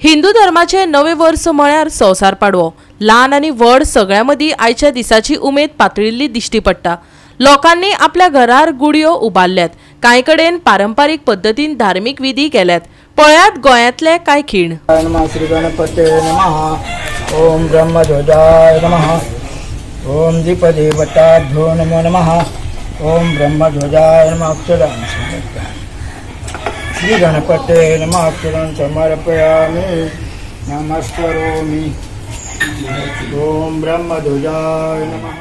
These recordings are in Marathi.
हिंदू धर्माचे नवे वर्स म्हळ्यार संवसार पाडवो। ल्हान आनी व्हड सगळ्यां मदीं आयच्या दिसाची उमेद पातळिल्ली दिश्टी पडटा। लोकांनी आपल्या घरार गुडयो उबारल्यात। कांय कडेन पारंपारीक पद्दतीन धार्मीक विधी केल्यात। पळयात गोंयांतले कांय खीण। श्री गणपते नमः। ओम ब्रह्मध्वजाय नमः। ओम दीपदेवताभ्यो नमो नमः। ओम ब्रह्मध्वजाय नमः। श्री गणपते नमः। अक्षरं समर्पयामि नमस्करोमि। ओम ब्रह्मध्वजाय नमः।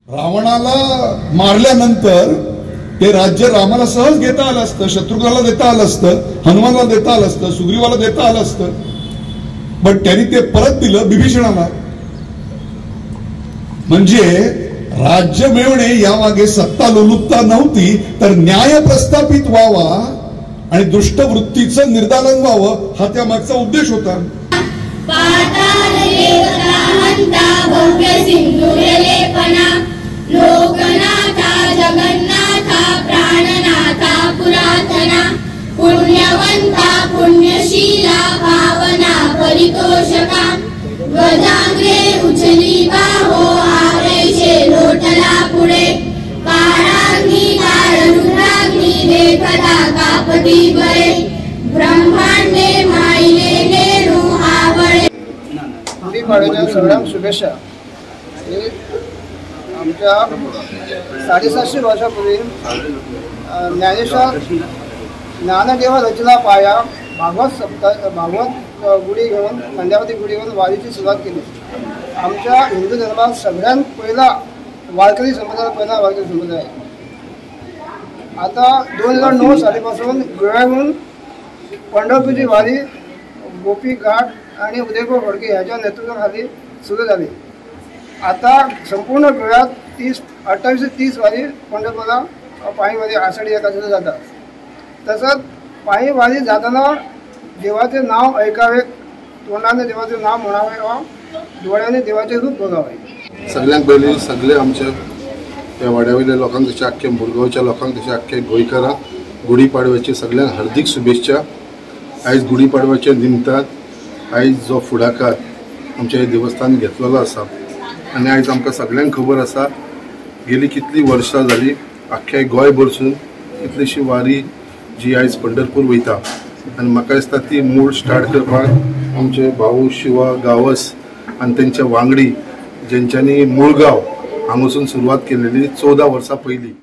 रावणाला मारल्यानंतर ते राज्य रामाला सहज घेता आलं असतं, शत्रुघ्नाला देता आलं असतं, हनुमानला देता आलं असतं, सुग्रीवाला देता आलं असतं, पण त्यांनी ते परत दिलं विभीषणाला। म्हणजे राज्य मिळवणे यामागे सत्ता लोलुपता नव्हती, तर न्याय प्रस्थापित व्हावा आणि दुष्ट वृत्तीचं निर्दालन व्हावं हा त्या मागचा उद्देश होता। लोकनाथा जगन्नाथा प्राणनाथा पुरातना पुण्यवंता पुण्यशीला भावना परितोषका ध्वजाग्रे उचली बाहो आवेशे लोटला पुढे काळाग्नी काळरुद्राग्नी देखता कापती बळे ब्रह्मांडे माईले नेरू आवळे। गुढीपाडव्याच्या सगळ्यांना शुभेच्छा। आमच्या 750 वर्षापूर्वी ज्ञानेश्वर ज्ञानदेवा रचना पाया भागवत गुढी घेऊन संध्यावती गुढी घेऊन वारीची सुरुवात केली। आमच्या हिंदू धर्मात सगळ्यात पहिला वारकरी संप्रदाय आहे। आता 2009 सालीपासून गोव्याहून पंढरपूरची वारी गोपी घाट आणि उदयपूर फडके ह्याच्या नेतृत्वाखाली सुरू झाली। आता संपूर्ण गोव्यात 28 ते 30 वारी पंढरपूरला पायी वारी आषाढी एकादशीला जातात। तसंच पायी वारी जाताना देवाचे नाव ऐकावे, तोंडाने देवाचे नाव म्हणावे व डोळ्याने देवाचे रूप बघावे। सगळ्यांक पयलीं सगळे आमच्या त्या वाड्यावयल्या लोकांक तशें आख्ख्या मुरगांवच्या लोकांक तशें आख्ख्या गोंयकारांक गुढीपाडव्याची सगळ्यांक हार्दिक शुभेच्छा। आयज गुढीपाडव्याच्या निमतान आयज जो फुडाकार आमच्या हे देवस्थान घेतलेलो आसा आनी आयज आमकां सगळ्यांक खबर आसा गेली कितली वर्सां जाली आख्ख्या गोंय भरसून कितलीशी वारी जी आयज पंढरपूर वयता आनी म्हाका दिसता ती मूळ स्टार्ट करपाक आमचे भाऊ शिवा गावस आनी तेंच्या वांगडी जेंच्यांनी मुळगांव हांगासून सुरवात केलेली 14 वर्सां पयलीं।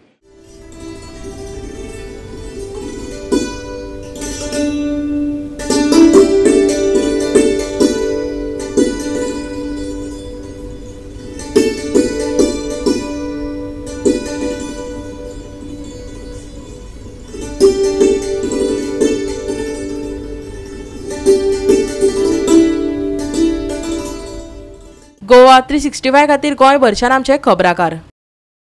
गोवा 365 खातीर गोंयभरच्यान आमचे खबराकार।